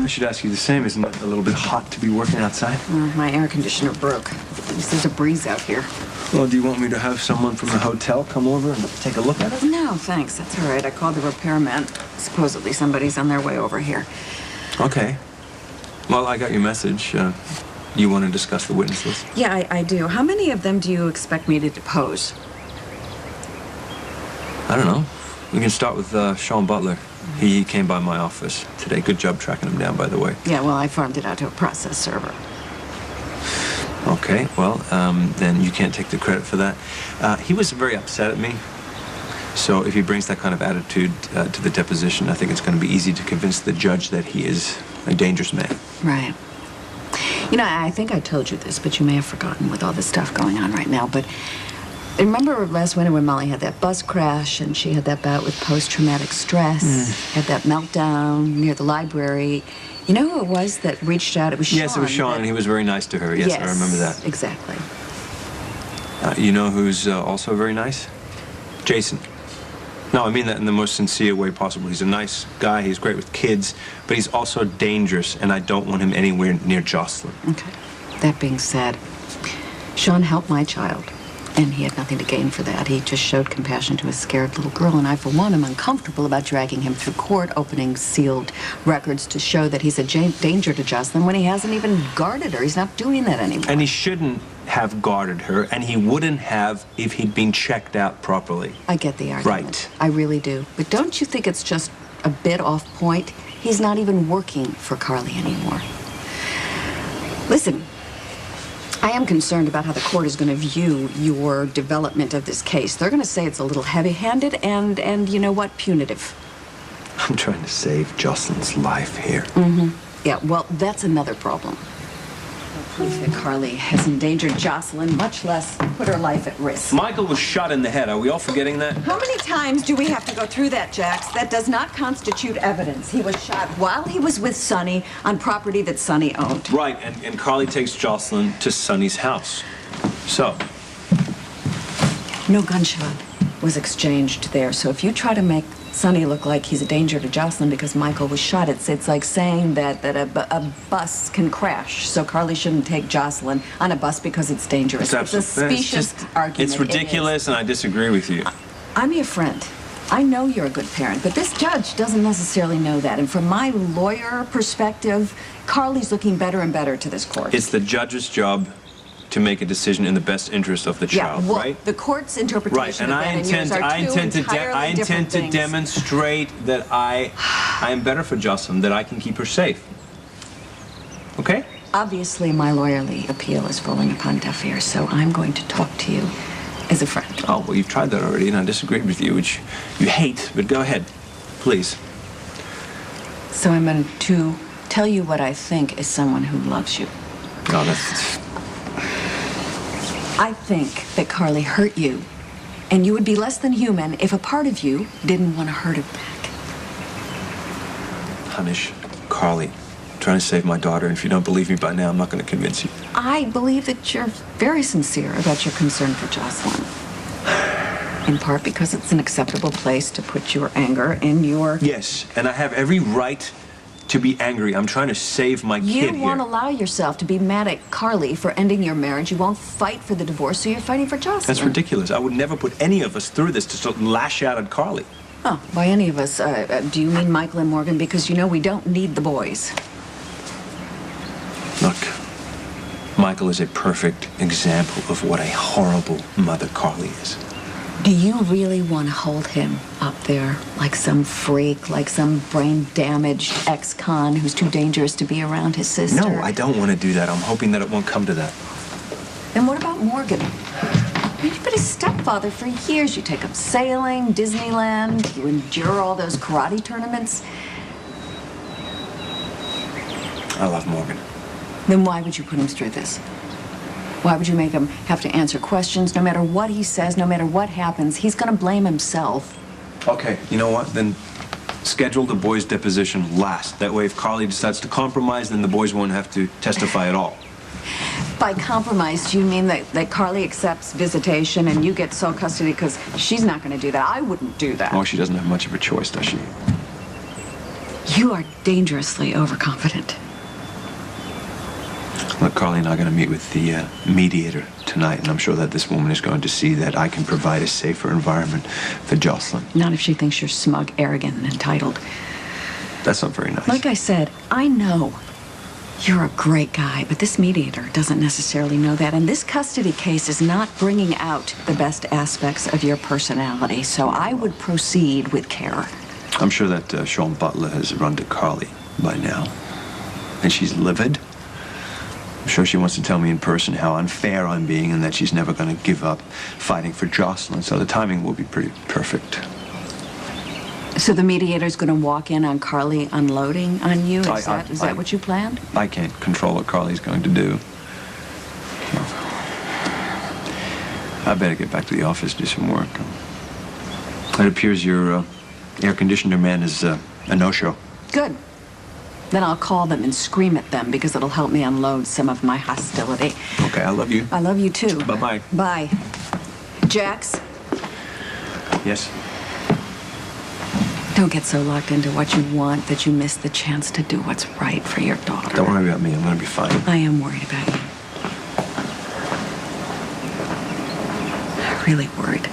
I should ask you the same. Isn't it a little bit hot to be working outside? My air conditioner broke. At least there's a breeze out here. Well, do you want me to have someone from the hotel come over and take a look at it? No, thanks. That's all right. I called the repairman. Supposedly somebody's on their way over here. Okay. Well, I got your message. You want to discuss the witness list? Yeah, I do. How many of them do you expect me to depose? I don't know. We can start with Sean Butler. He came by my office today. Good job tracking him down, by the way. Yeah, well, I farmed it out to a process server. Okay, well, then you can't take the credit for that. He was very upset at me. So if he brings that kind of attitude to the deposition, I think it's going to be easy to convince the judge that he is a dangerous man. Right. You know, I think I told you this, but you may have forgotten with all this stuff going on right now, but remember last winter when Molly had that bus crash and she had that bout with post-traumatic stress, had that meltdown near the library? You know who it was that reached out? It was Sean. Yes, it was Sean, and he was very nice to her. Yes, I remember that. Exactly. You know who's also very nice? Jason. No, I mean that in the most sincere way possible. He's a nice guy, he's great with kids, but he's also dangerous, and I don't want him anywhere near Jocelyn. Okay. That being said, Sean helped my child, and he had nothing to gain for that. He just showed compassion to a scared little girl, and I, for one, am uncomfortable about dragging him through court, opening sealed records to show that he's a danger to Jocelyn when he hasn't even guarded her. He's not doing that anymore. And he shouldn't have guarded her, and he wouldn't have if he'd been checked out properly. I get the argument. Right. I really do. But don't you think it's just a bit off point? He's not even working for Carly anymore. Listen, I am concerned about how the court is going to view your development of this case. They're going to say it's a little heavy-handed and you know what, punitive. I'm trying to save Jocelyn's life here. Mm-hmm. Yeah, well, that's another problem. Proof that Carly has endangered Jocelyn, much less put her life at risk. Michael was shot in the head. Are we all forgetting that? How many times do we have to go through that, Jax? That does not constitute evidence. He was shot while he was with Sonny on property that Sonny owned. Right, and Carly takes Jocelyn to Sonny's house. So? No gunshot was exchanged there, so if you try to make Sonny look like he's a danger to Jocelyn because Michael was shot, it's like saying that a bus can crash, so Carly shouldn't take Jocelyn on a bus because it's dangerous. It's a specious argument. It's ridiculous, and I disagree with you. I'm your friend. I know you're a good parent, but this judge doesn't necessarily know that. And from my lawyer perspective, Carly's looking better and better to this court. It's the judge's job to make a decision in the best interest of the child, well, right? The court's interpretation of that and yours are two entirely different things. To demonstrate that I am better for Jocelyn, that I can keep her safe. Okay? Obviously, my lawyerly appeal is falling upon deaf ears, so I'm going to talk to you as a friend. Oh, well, you've tried that already, and I disagreed with you, which you hate, but go ahead, please. So I'm going to tell you what I think is someone who loves you. No, that's... I think that Carly hurt you, and you would be less than human if a part of you didn't want to hurt her back. Hanish, Carly, I'm trying to save my daughter, and if you don't believe me by now, I'm not going to convince you. I believe that you're very sincere about your concern for Jocelyn. In part because it's an acceptable place to put your anger in your... Yes, and I have every right to be angry. I'm trying to save my kid here. You won't allow yourself to be mad at Carly for ending your marriage. You won't fight for the divorce, so you're fighting for Jocelyn. That's ridiculous. I would never put any of us through this to sort of lash out at Carly. Oh, by any of us. Do you mean Michael and Morgan? Because you know we don't need the boys. Look, Michael is a perfect example of what a horrible mother Carly is. Do you really want to hold him up there like some freak, like some brain-damaged ex-con who's too dangerous to be around his sister? No, I don't want to do that. I'm hoping that it won't come to that. Then what about Morgan? You've been his stepfather for years. You take him sailing, Disneyland, you endure all those karate tournaments. I love Morgan. Then why would you put him through this? Why would you make him have to answer questions? No matter what he says, no matter what happens, he's going to blame himself. Okay, you know what? Then schedule the boys' deposition last. That way, if Carly decides to compromise, then the boys won't have to testify at all. By compromise, do you mean that Carly accepts visitation and you get sole custody because she's not going to do that? I wouldn't do that. Oh, she doesn't have much of a choice, does she? You are dangerously overconfident. Look, Carly and I are going to meet with the mediator tonight, and I'm sure that this woman is going to see that I can provide a safer environment for Jocelyn. Not if she thinks you're smug, arrogant, and entitled. That's not very nice. Like I said, I know you're a great guy, but this mediator doesn't necessarily know that. And this custody case is not bringing out the best aspects of your personality, so I would proceed with care. I'm sure that Sean Butler has run to Carly by now, and she's livid. I'm sure she wants to tell me in person how unfair I'm being and that she's never going to give up fighting for Jocelyn, so the timing will be pretty perfect. So the mediator's going to walk in on Carly unloading on you? Is that what you planned? I can't control what Carly's going to do. I better get back to the office, do some work. It appears your air conditioner man is a no-show. Good. Then I'll call them and scream at them because it'll help me unload some of my hostility. Okay, I love you. I love you too. Bye-bye. Bye. Jax? Yes? Don't get so locked into what you want that you miss the chance to do what's right for your daughter. Don't worry about me. I'm going to be fine. I am worried about you. Really worried.